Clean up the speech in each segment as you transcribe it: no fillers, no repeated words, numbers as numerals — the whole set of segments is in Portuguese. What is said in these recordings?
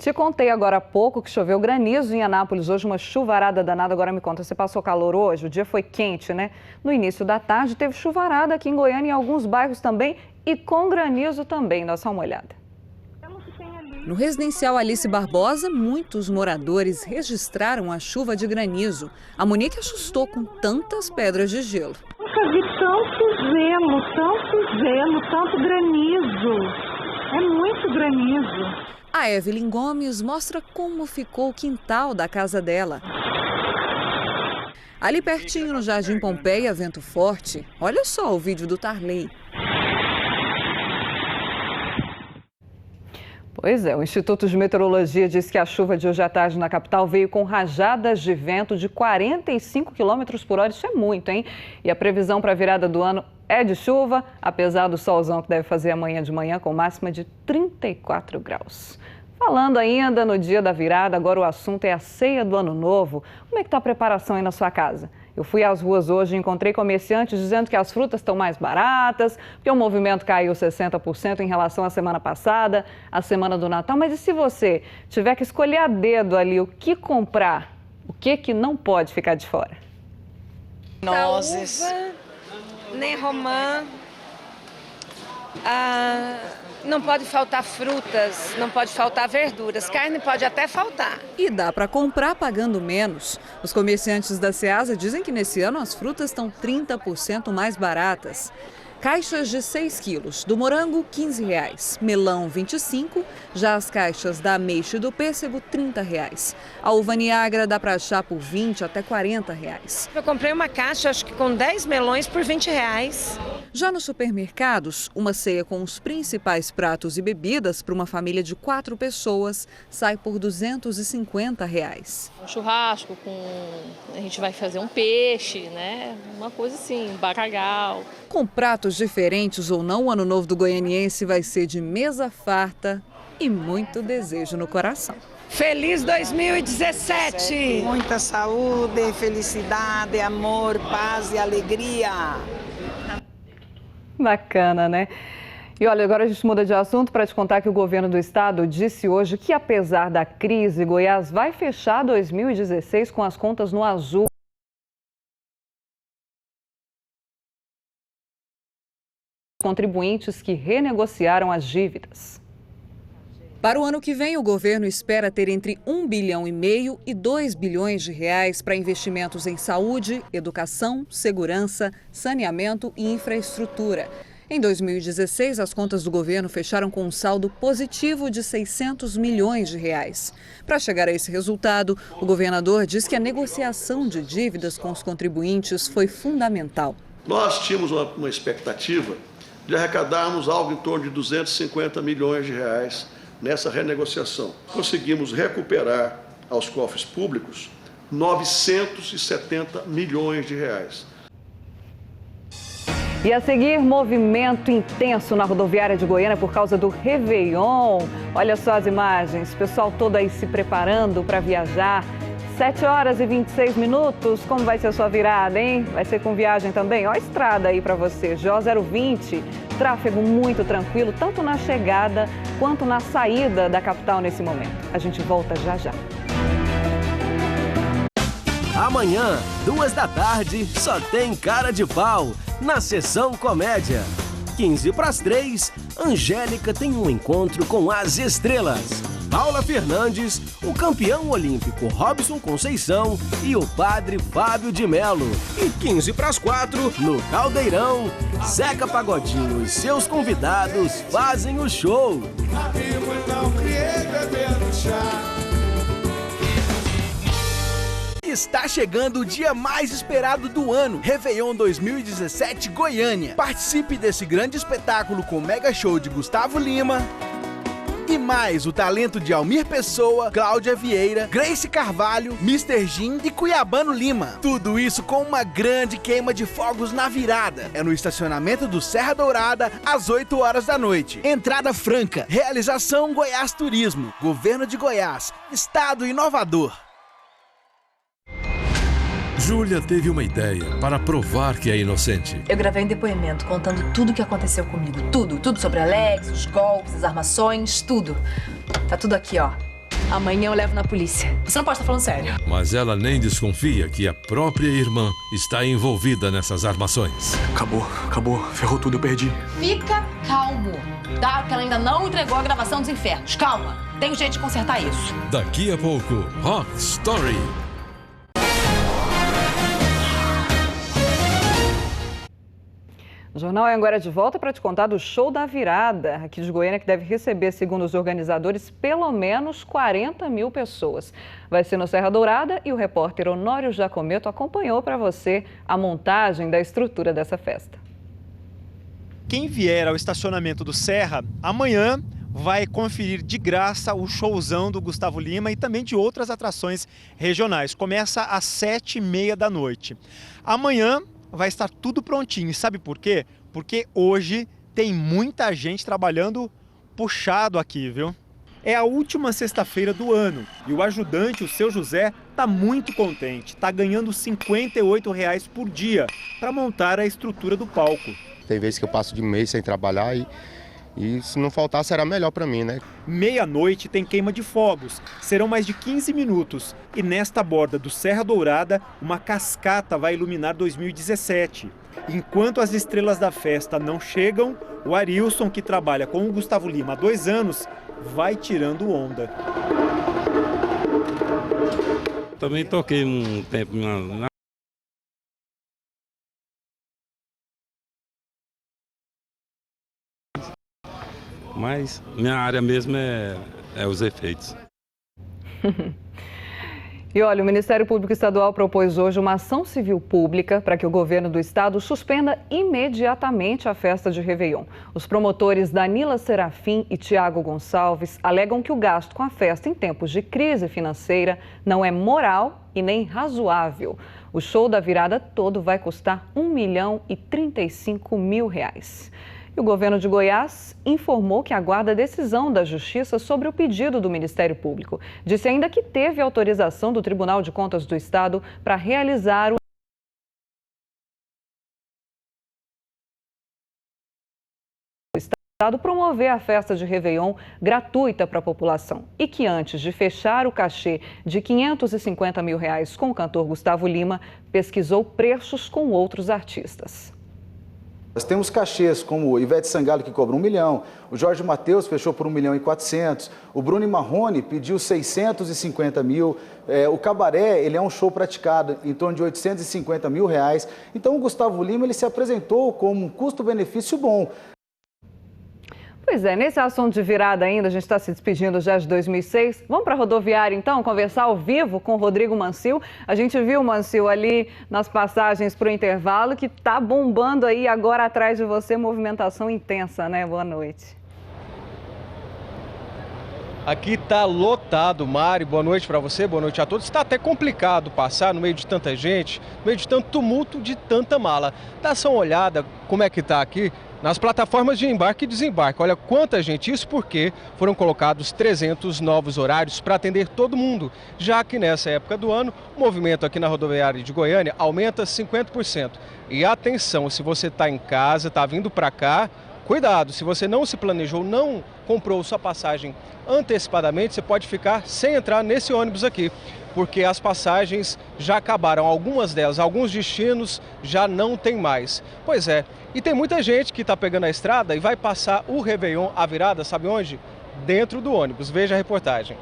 Te contei agora há pouco que choveu granizo em Anápolis hoje, uma chuvarada danada. Agora me conta, você passou calor hoje? O dia foi quente, né? No início da tarde teve chuvarada aqui em Goiânia, em alguns bairros também, e com granizo também. Dá só uma olhada. No residencial Alice Barbosa, muitos moradores registraram a chuva de granizo. A Monique assustou com tantas pedras de gelo. Nunca vi tanto gelo, tanto granizo. É muito granizo. A Evelyn Gomes mostra como ficou o quintal da casa dela. Ali pertinho no Jardim Pompeia, vento forte. Olha só o vídeo do Tarley. Pois é, o Instituto de Meteorologia diz que a chuva de hoje à tarde na capital veio com rajadas de vento de 45 km/h. Isso é muito, hein? E a previsão para a virada do ano é de chuva, apesar do solzão que deve fazer amanhã de manhã, com máxima de 34 graus. Falando ainda no dia da virada, agora o assunto é a ceia do Ano Novo. Como é que está a preparação aí na sua casa? Eu fui às ruas hoje e encontrei comerciantes dizendo que as frutas estão mais baratas, que o movimento caiu 60% em relação à semana passada, a semana do Natal. Mas e se você tiver que escolher a dedo ali o que comprar, o que não pode ficar de fora? Nozes, nem romã, não pode faltar frutas, não pode faltar verduras, carne pode até faltar. E dá para comprar pagando menos. Os comerciantes da Ceasa dizem que nesse ano as frutas estão 30% mais baratas. Caixas de 6 quilos, do morango, R$ 15, melão, R$ 25, já as caixas da ameixa e do pêssego, R$ 30. A uva Niagara dá para achar por R$ 20 até R$ 40. Eu comprei uma caixa, acho que com 10 melões por R$ 20. Já nos supermercados, uma ceia com os principais pratos e bebidas para uma família de 4 pessoas sai por R$ 250. Um churrasco, a gente vai fazer um peixe, né? Uma coisa assim, bacalhau. Com pratos diferentes ou não, o Ano Novo do goianiense vai ser de mesa farta e muito desejo no coração. Feliz 2017! Muita saúde, felicidade, amor, paz e alegria. Bacana, né? E olha, agora a gente muda de assunto para te contar que o governo do estado disse hoje que, apesar da crise, Goiás vai fechar 2016 com as contas no azul. Contribuintes que renegociaram as dívidas. Para o ano que vem, o governo espera ter entre 1,5 bilhão e 2 bilhões de reais para investimentos em saúde, educação, segurança, saneamento e infraestrutura. Em 2016, as contas do governo fecharam com um saldo positivo de 600 milhões de reais. Para chegar a esse resultado, o governador diz que a negociação de dívidas com os contribuintes foi fundamental. Nós tínhamos uma expectativa de arrecadarmos algo em torno de 250 milhões de reais nessa renegociação. Conseguimos recuperar aos cofres públicos 970 milhões de reais. E a seguir, movimento intenso na rodoviária de Goiânia por causa do Réveillon. Olha só as imagens, o pessoal todo aí se preparando para viajar. 7h26, como vai ser a sua virada, hein? Vai ser com viagem também? Ó a estrada aí para você, GO020, tráfego muito tranquilo, tanto na chegada quanto na saída da capital nesse momento. A gente volta já já. Amanhã, 14h, só tem Cara de Pau, na Sessão Comédia. 2:45, Angélica tem um encontro com as estrelas. Paula Fernandes, o campeão olímpico Robson Conceição e o padre Fábio de Melo. E 15:45, no Caldeirão, Zeca Pagodinho e seus convidados fazem o show. Está chegando o dia mais esperado do ano, Réveillon 2017 Goiânia. Participe desse grande espetáculo com o mega show de Gustavo Lima e mais o talento de Almir Pessoa, Cláudia Vieira, Grace Carvalho, Mr. Jim e Cuiabano Lima. Tudo isso com uma grande queima de fogos na virada. É no estacionamento do Serra Dourada, às 8h da noite. Entrada franca. Realização Goiás Turismo. Governo de Goiás. Estado inovador. Júlia teve uma ideia para provar que é inocente. Eu gravei um depoimento contando tudo o que aconteceu comigo. Tudo sobre Alex, os golpes, as armações, tudo. Tá tudo aqui, ó. Amanhã eu levo na polícia. Você não pode estar falando sério. Mas ela nem desconfia que a própria irmã está envolvida nessas armações. Acabou. Ferrou tudo, eu perdi. Fica calmo, tá? Porque ela ainda não entregou a gravação dos infernos. Calma, tem um jeito de consertar isso. Daqui a pouco, Hot Story. O Jornal é agora de volta para te contar do show da virada aqui de Goiânia, que deve receber, segundo os organizadores, pelo menos 40 mil pessoas. Vai ser no Serra Dourada e o repórter Honório Jacometo acompanhou para você a montagem da estrutura dessa festa. Quem vier ao estacionamento do Serra, amanhã vai conferir de graça o showzão do Gustavo Lima e também de outras atrações regionais. Começa às 7h30 da noite. Amanhã vai estar tudo prontinho. E sabe por quê? Porque hoje tem muita gente trabalhando puxado aqui, viu? É a última sexta-feira do ano e o ajudante, o seu José, está muito contente. Está ganhando R$ 58 por dia para montar a estrutura do palco. Tem vezes que eu passo de mês sem trabalhar e se não faltar será melhor para mim, né? Meia-noite tem queima de fogos. Serão mais de 15 minutos. E nesta borda do Serra Dourada, uma cascata vai iluminar 2017. Enquanto as estrelas da festa não chegam, o Arilson, que trabalha com o Gustavo Lima há 2 anos, vai tirando onda. Também toquei um tempo na mas minha área mesmo é os efeitos. E olha, o Ministério Público Estadual propôs hoje uma ação civil pública para que o governo do estado suspenda imediatamente a festa de Réveillon. Os promotores Danila Serafim e Tiago Gonçalves alegam que o gasto com a festa em tempos de crise financeira não é moral e nem razoável. O show da virada todo vai custar R$1.035.000. E o governo de Goiás informou que aguarda a decisão da Justiça sobre o pedido do Ministério Público. Disse ainda que teve autorização do Tribunal de Contas do Estado para realizar o Estado promover a festa de Réveillon gratuita para a população e que antes de fechar o cachê de R$550.000 com o cantor Gustavo Lima, pesquisou preços com outros artistas. Nós temos cachês como o Ivete Sangalo, que cobra R$1 milhão, o Jorge Mateus fechou por R$1.400.000, o Bruno Marrone pediu R$650.000, o Cabaré, ele é um show praticado em torno de R$850.000. Então o Gustavo Lima, ele se apresentou como um custo-benefício bom. Pois é, nesse assunto de virada ainda, a gente está se despedindo já de 2006. Vamos para a rodoviária, então, conversar ao vivo com o Rodrigo Mancil. A gente viu o Mancil ali nas passagens para o intervalo, que está bombando aí agora atrás de você, movimentação intensa, né? Boa noite. Aqui está lotado, Mari, boa noite para você, boa noite a todos. Está até complicado passar no meio de tanta gente, no meio de tanto tumulto, de tanta mala. Dá só uma olhada como é que está aqui nas plataformas de embarque e desembarque. Olha quanta gente, isso porque foram colocados 300 novos horários para atender todo mundo, já que nessa época do ano o movimento aqui na rodoviária de Goiânia aumenta 50%. E atenção, se você está em casa, está vindo para cá, cuidado, se você não se planejou, não comprou sua passagem antecipadamente, você pode ficar sem entrar nesse ônibus aqui, porque as passagens já acabaram, algumas delas, alguns destinos já não tem mais. Pois é, e tem muita gente que está pegando a estrada e vai passar o Réveillon, a virada, sabe onde? Dentro do ônibus. Veja a reportagem.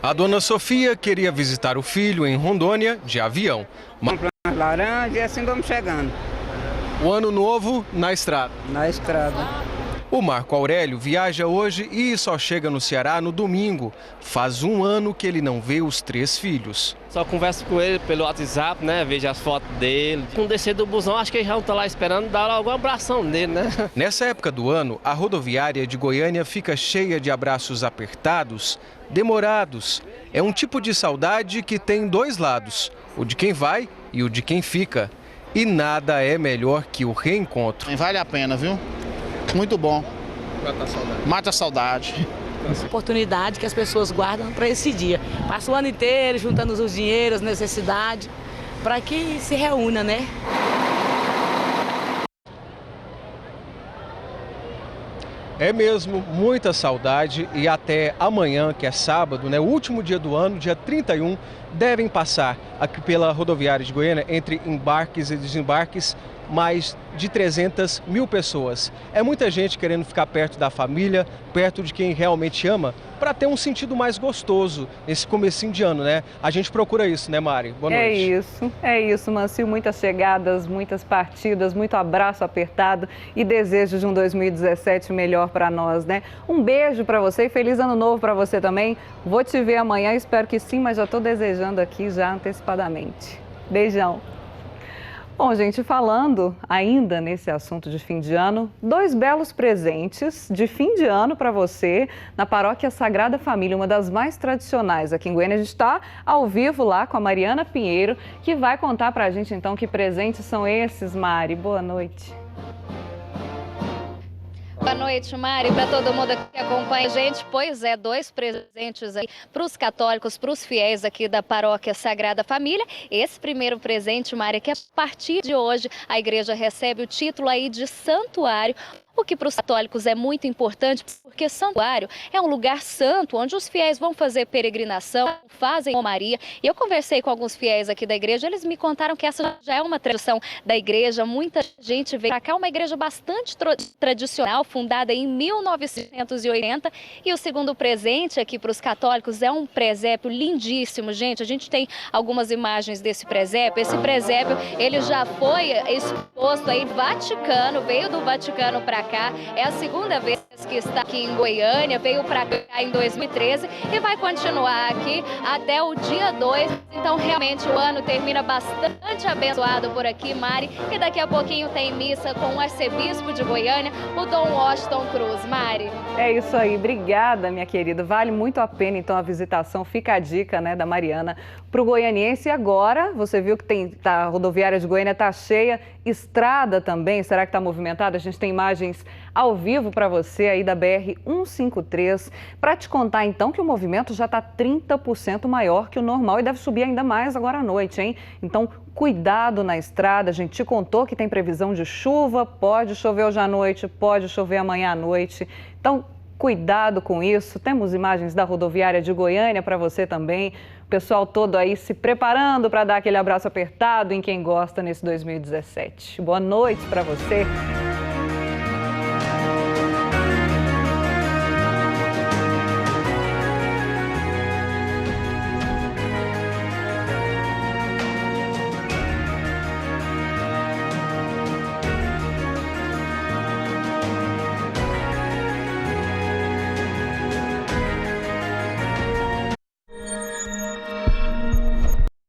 A dona Sofia queria visitar o filho em Rondônia de avião. Comprando laranja e assim vamos chegando. O ano novo na estrada. Na estrada. O Marco Aurélio viaja hoje e só chega no Ceará no domingo. Faz 1 ano que ele não vê os 3 filhos. Só converso com ele pelo WhatsApp, né? Vejo as fotos dele. Com o descer do busão, acho que eles já estão lá esperando dar logo um abração nele, né? Nessa época do ano, a rodoviária de Goiânia fica cheia de abraços apertados, demorados. É um tipo de saudade que tem 2 lados, o de quem vai e o de quem fica. E nada é melhor que o reencontro. Vale a pena, viu? Muito bom. Mata a saudade. Mata a saudade. Oportunidade que as pessoas guardam para esse dia. Passa o ano inteiro juntando os dinheiros, as necessidades, para que se reúna, né? É mesmo, muita saudade e até amanhã, que é sábado, né, o último dia do ano, dia 31, devem passar aqui pela rodoviária de Goiânia, entre embarques e desembarques, mais de 300 mil pessoas. É muita gente querendo ficar perto da família, perto de quem realmente ama, para ter um sentido mais gostoso nesse comecinho de ano, né? A gente procura isso, né, Mari? Boa noite. É isso, Mancio. Muitas chegadas, muitas partidas, muito abraço apertado e desejo de um 2017 melhor para nós, né? Um beijo para você e feliz ano novo para você também. Vou te ver amanhã, espero que sim, mas já estou desejando aqui já antecipadamente. Beijão. Bom, gente, falando ainda nesse assunto de fim de ano, 2 belos presentes de fim de ano para você na Paróquia Sagrada Família, uma das mais tradicionais aqui em Goiânia. A gente está ao vivo lá com a Mariana Pinheiro, que vai contar para a gente então que presentes são esses, Mari. Boa noite. Boa noite, Mari, para todo mundo que acompanha a gente. Pois é, 2 presentes aí para os católicos, para os fiéis aqui da Paróquia Sagrada Família. Esse primeiro presente, Mari, é que a partir de hoje a igreja recebe o título aí de santuário, o que para os católicos é muito importante, porque santuário é um lugar santo, onde os fiéis vão fazer peregrinação, fazem romaria. E eu conversei com alguns fiéis aqui da igreja, eles me contaram que essa já é uma tradição da igreja. Muita gente veio para cá, uma igreja bastante tradicional, fundada em 1980. E o segundo presente aqui para os católicos é um presépio lindíssimo, gente. A gente tem algumas imagens desse presépio. Esse presépio, ele já foi exposto aí Vaticano, veio do Vaticano para cá. É a segunda vez que está aqui em Goiânia, veio para cá em 2013 e vai continuar aqui até o dia 2. Então, realmente, o ano termina bastante abençoado por aqui, Mari. E daqui a pouquinho tem missa com o arcebispo de Goiânia, o Dom Washington Cruz. Mari. É isso aí. Obrigada, minha querida. Vale muito a pena, então, a visitação. Fica a dica, né, da Mariana para o goianiense. E agora, você viu que a rodoviária de Goiânia está cheia, estrada também. Será que está movimentada? A gente tem imagens ao vivo para você aí da BR-153, para te contar então que o movimento já está 30% maior que o normal e deve subir ainda mais agora à noite, hein? Então, cuidado na estrada. A gente te contou que tem previsão de chuva, pode chover hoje à noite, pode chover amanhã à noite. Então, cuidado com isso. Temos imagens da rodoviária de Goiânia para você também. O pessoal todo aí se preparando para dar aquele abraço apertado em quem gosta nesse 2017. Boa noite para você.